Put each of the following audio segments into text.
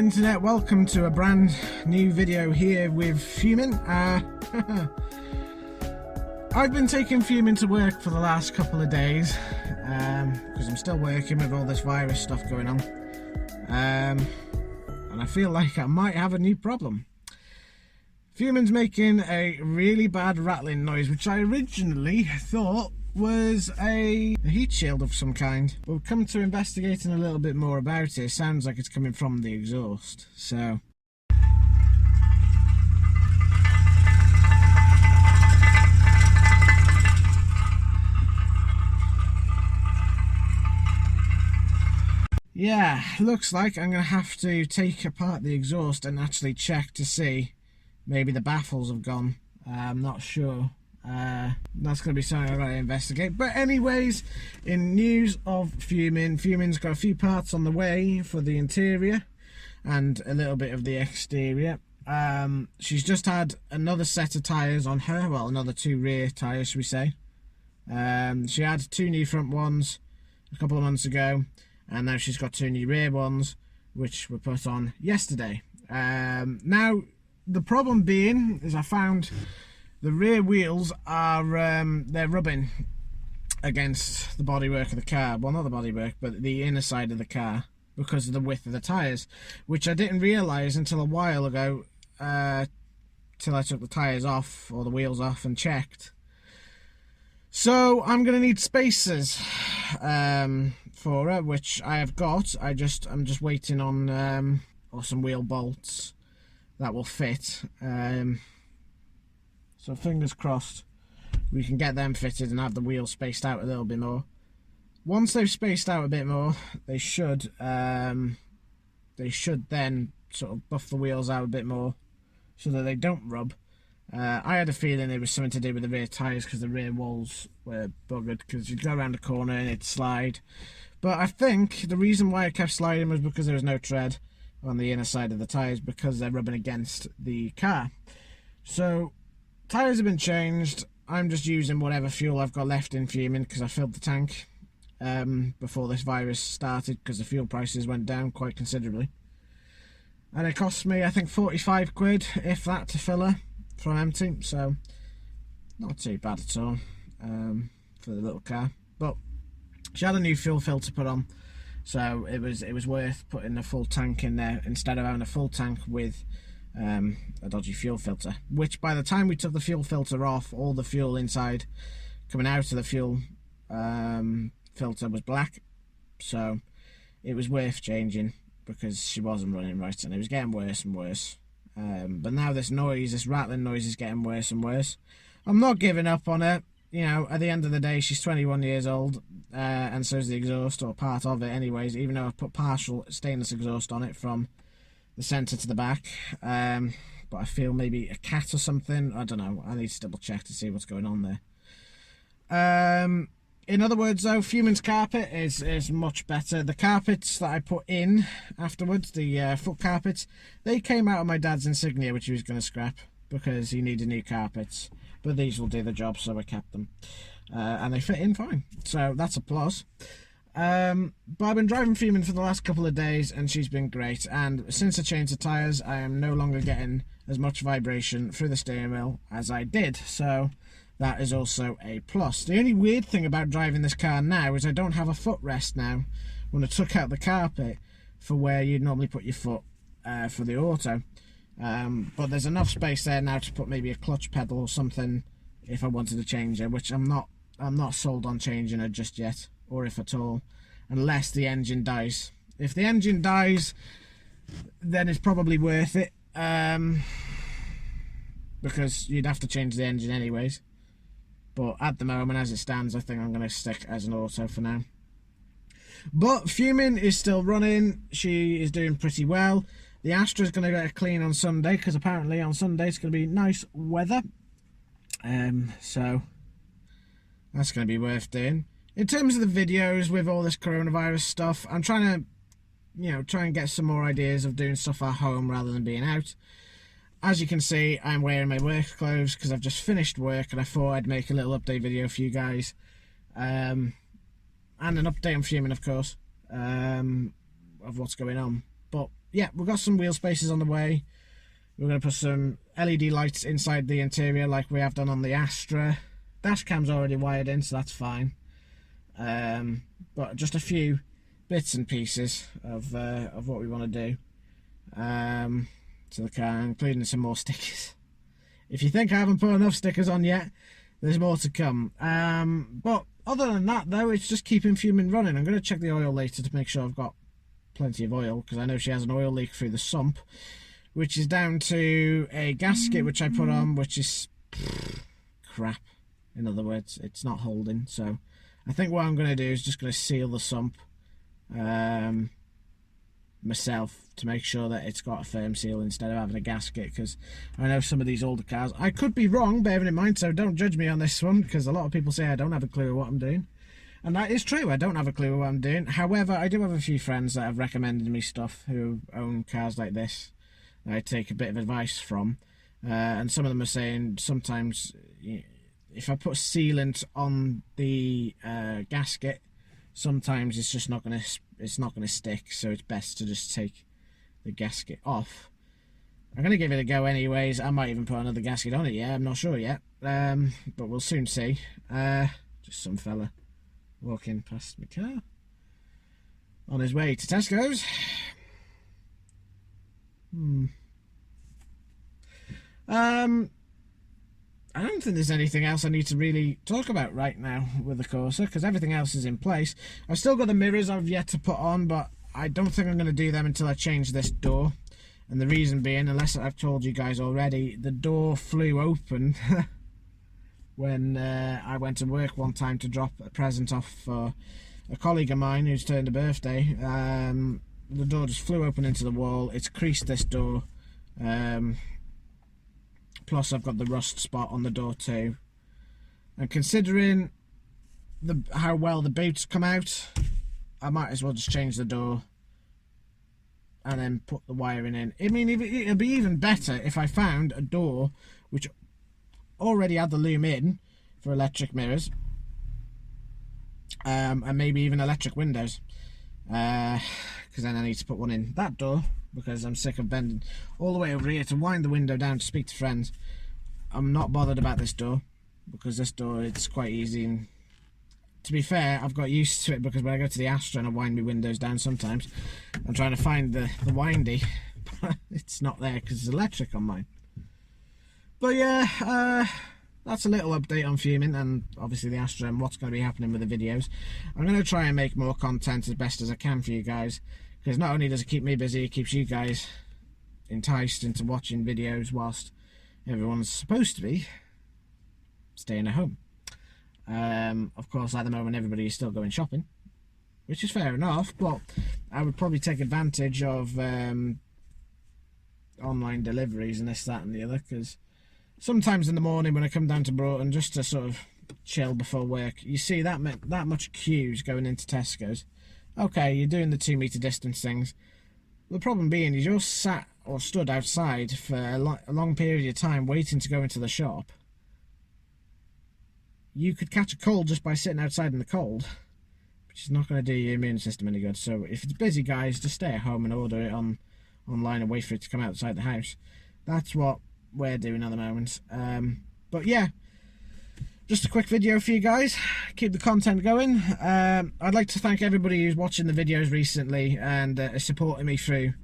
internet, welcome to a brand new video here with fumin. I've been taking fumin to work for the last couple of days because I'm still working with all this virus stuff going on, and I feel like I might have a new problem. Fumin's making a really bad rattling noise, which I originally thought was a heat shield of some kind. But we've come to investigating a little bit more about it. It sounds like it's coming from the exhaust, so... yeah, looks like I'm going to have to take apart the exhaust and actually check to see. Maybe the baffles have gone. I'm not sure. That's going to be something I've got to investigate. But anyways, in news of fumin, fumin's got a few parts on the way for the interior and a little bit of the exterior. She's just had another set of tyres on her, well, another 2 rear tyres, should we say. She had 2 new front ones a couple of months ago, and now she's got 2 new rear ones, which were put on yesterday. Now, the problem being is I found the rear wheels are they're rubbing against the bodywork of the car. Well, not the bodywork, but the inner side of the car because of the width of the tyres, which I didn't realise until a while ago, till I took the tyres off or the wheels off and checked. So I'm going to need spacers for her, which I have got. I'm just waiting on some wheel bolts that will fit. So fingers crossed we can get them fitted and have the wheels spaced out a little bit more. Once they've spaced out a bit more, they should then sort of buff the wheels out a bit more so that they don't rub. I had a feeling it was something to do with the rear tyres because the rear walls were buggered because you'd go around a corner and it'd slide. But I think the reason why it kept sliding was because there was no tread on the inner side of the tyres because they're rubbing against the car. So tyres have been changed. I'm just using whatever fuel I've got left in fumin because I filled the tank before this virus started because the fuel prices went down quite considerably. And it cost me, I think, 45 quid, if that, to fill her from empty. So not too bad at all for the little car. But she had a new fuel filter put on, so it was worth putting a full tank in there instead of having a full tank with a dodgy fuel filter, which by the time we took the fuel filter off, all the fuel inside coming out of the fuel filter was black, so it was worth changing because she wasn't running right and it was getting worse and worse. But now this rattling noise is getting worse and worse. I'm not giving up on her. You know, at the end of the day, she's 21 years old, and so's the exhaust, or part of it anyways, even though I've put partial stainless exhaust on it from the centre to the back. But I feel maybe a cat or something. I don't know. I need to double check to see what's going on there. In other words, though, fumin's carpet is much better. The carpets that I put in afterwards, the foot carpets, they came out of my dad's Insignia, which he was going to scrap because he needed new carpets. But these will do the job, so I kept them. And they fit in fine. So that's a plus. But I've been driving fumin for the last couple of days and she's been great, and since I changed the tyres I am no longer getting as much vibration through the steering wheel as I did, so that is also a plus. The only weird thing about driving this car now is I don't have a footrest now when I took out the carpet for where you'd normally put your foot for the auto, but there's enough space there now to put maybe a clutch pedal or something if I wanted to change her, which I'm not sold on changing her just yet, or if at all, unless the engine dies. If the engine dies, then it's probably worth it, because you'd have to change the engine anyways. But at the moment, as it stands, I think I'm going to stick as an auto for now. But fumin is still running. She is doing pretty well. The Astra's going to get a clean on Sunday, because apparently on Sunday it's going to be nice weather. So that's going to be worth doing. In terms of the videos with all this coronavirus stuff, I'm trying to, try and get some more ideas of doing stuff at home rather than being out. As you can see, I'm wearing my work clothes because I've just finished work and I thought I'd make a little update video for you guys. And an update on fumin, of course, of what's going on. But yeah, we've got some wheel spacers on the way. We're going to put some LED lights inside the interior like we have done on the Astra. Dash cam's already wired in, so that's fine. But just a few bits and pieces of what we want to do to the car, including some more stickers. If you think I haven't put enough stickers on yet, there's more to come. But other than that, though, it's just keeping fumin running. I'm going to check the oil later to make sure I've got plenty of oil, because I know she has an oil leak through the sump, which is down to a gasket which I put on, which is crap. In other words, it's not holding. So I think what I'm going to do is just going to seal the sump myself to make sure that it's got a firm seal instead of having a gasket, because I know some of these older cars, I could be wrong, bearing in mind, so don't judge me on this one, because a lot of people say I don't have a clue what I'm doing, and that is true. I don't have a clue what I'm doing. However, I do have a few friends that have recommended me stuff who own cars like this that I take a bit of advice from, and some of them are saying sometimes if I put sealant on the gasket, sometimes it's just not going to stick, so it's best to just take the gasket off. I'm going to give it a go anyways. I might even put another gasket on it, yeah, I'm not sure yet, but we'll soon see. Just some fella walking past my car on his way to Tesco's. I don't think there's anything else I need to really talk about right now with the Corsa, because everything else is in place. I've still got the mirrors I've yet to put on, but I don't think I'm going to do them until I change this door. And the reason being, unless I've told you guys already, the door flew open when I went to work one time to drop a present off for a colleague of mine who's turned a birthday. The door just flew open into the wall. It's creased this door. Plus I've got the rust spot on the door too, and considering how well the boots come out, I might as well just change the door and then put the wiring in. I mean, it'd be even better if I found a door which already had the loom in for electric mirrors, and maybe even electric windows, because then I need to put one in that door, because I'm sick of bending all the way over here to wind the window down to speak to friends. I'm not bothered about this door, because this door, it's quite easy, and to be fair, I've got used to it, because when I go to the Astra and I wind my windows down sometimes, I'm trying to find the windy, but it's not there because it's electric on mine. But yeah, that's a little update on fuming, and obviously the Astra and what's going to be happening with the videos. I'm going to try and make more content as best as I can for you guys, because not only does it keep me busy, it keeps you guys enticed into watching videos whilst everyone's supposed to be staying at home. Of course, at the moment everybody is still going shopping, which is fair enough, but I would probably take advantage of online deliveries and this, that and the other, because sometimes in the morning when I come down to Broughton just to sort of chill before work, you see that much queues going into Tesco's. Okay, you're doing the 2 metre distance things. The problem being is you're sat or stood outside for a long period of time waiting to go into the shop. You could catch a cold just by sitting outside in the cold, which is not going to do your immune system any good. So if it's busy, guys, just stay at home and order it online and wait for it to come outside the house. That's what we're doing at the moment. But yeah, just a quick video for you guys. Keep the content going. I'd like to thank everybody who's watching the videos recently and is supporting me through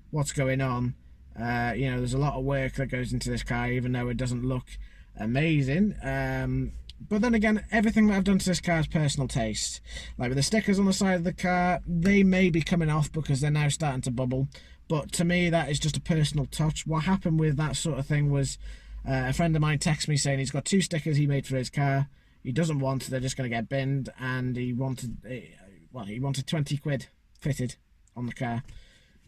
what's going on. You know, there's a lot of work that goes into this car, even though it doesn't look amazing. But then again, everything that I've done to this car is personal taste. Like with the stickers on the side of the car, they may be coming off because they're now starting to bubble. But to me, that is just a personal touch. What happened with that sort of thing was a friend of mine texted me saying he's got 2 stickers he made for his car. He doesn't want, they're just going to get binned, and he wanted 20 quid fitted on the car.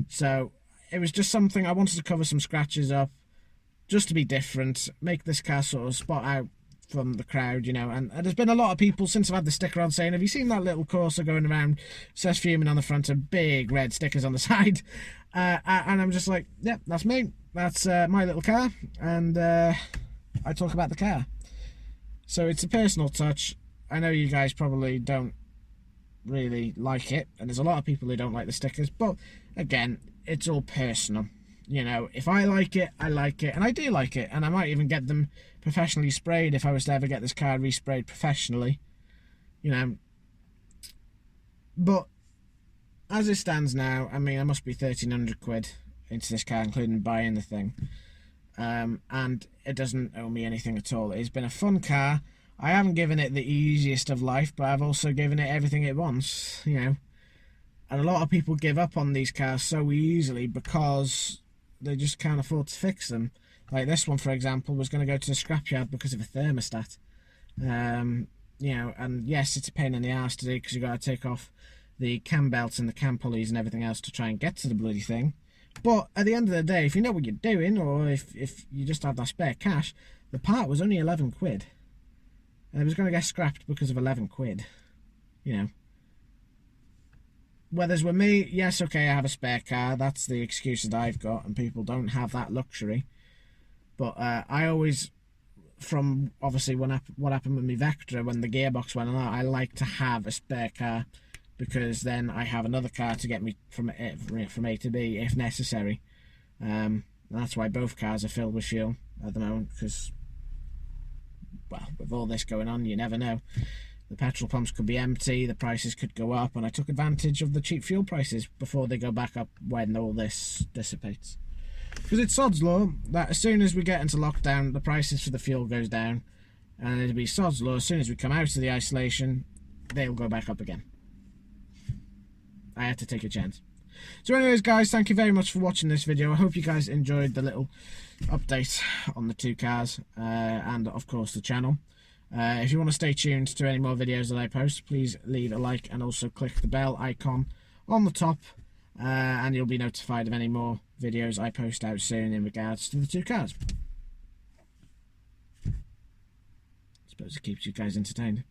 So it was just something I wanted to cover some scratches up, just to be different, make this car sort of spot out from the crowd, you know. And there's been a lot of people since I've had the sticker on saying, have you seen that little Corsa going around, says fuming on the front and big red stickers on the side? And I'm just like, yep, that's me. That's my little car, and I talk about the car. So it's a personal touch. I know you guys probably don't really like it, and there's a lot of people who don't like the stickers, but again, it's all personal. You know, if I like it, I like it, and I do like it, and I might even get them professionally sprayed if I was to ever get this car resprayed professionally, you know. But as it stands now, I mean, I must be 1,300 quid into this car, including buying the thing, and it doesn't owe me anything at all. It's been a fun car. I haven't given it the easiest of life, but I've also given it everything it wants, you know. And a lot of people give up on these cars so easily because they just can't afford to fix them. Like this one, for example, was going to go to the scrapyard because of a thermostat. You know, and yes, it's a pain in the arse to do because you've got to take off the cam belts and the cam pulleys and everything else to try and get to the bloody thing. But at the end of the day, if you know what you're doing, or if you just have that spare cash, the part was only 11 quid. And it was going to get scrapped because of 11 quid. You know. Whereas with me, yes, okay, I have a spare car. That's the excuse that I've got, and people don't have that luxury. But I always, from obviously what happened with my Vectra when the gearbox went on, I like to have a spare car because then I have another car to get me from A to B if necessary. And that's why both cars are filled with fuel at the moment, because, well, with all this going on, you never know. The petrol pumps could be empty, the prices could go up, and I took advantage of the cheap fuel prices before they go back up when all this dissipates. Because it's sod's law that as soon as we get into lockdown, the prices for the fuel goes down, and it'll be sod's law as soon as we come out of the isolation, they'll go back up again. I had to take a chance. So anyways, guys, thank you very much for watching this video. I hope you guys enjoyed the little update on the two cars, and of course the channel. If you want to stay tuned to any more videos that I post, please leave a like and also click the bell icon on the top, and you'll be notified of any more videos I post out soon in regards to the two cars. I suppose it keeps you guys entertained.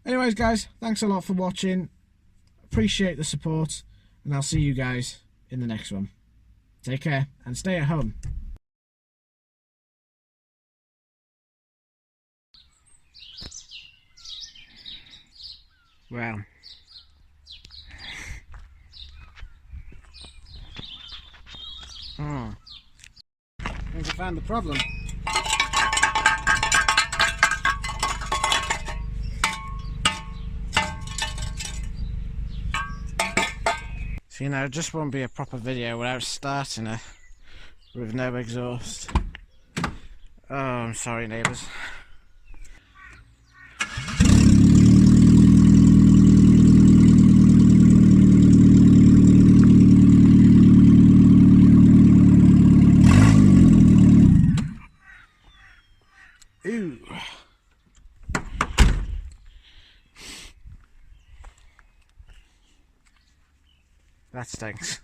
Anyways, guys, thanks a lot for watching. Appreciate the support, and I'll see you guys in the next one. Take care and stay at home. Well, I think I found the problem. So, you know, it just won't be a proper video without starting it with no exhaust. Oh, I'm sorry, neighbours. Ooh. That stinks.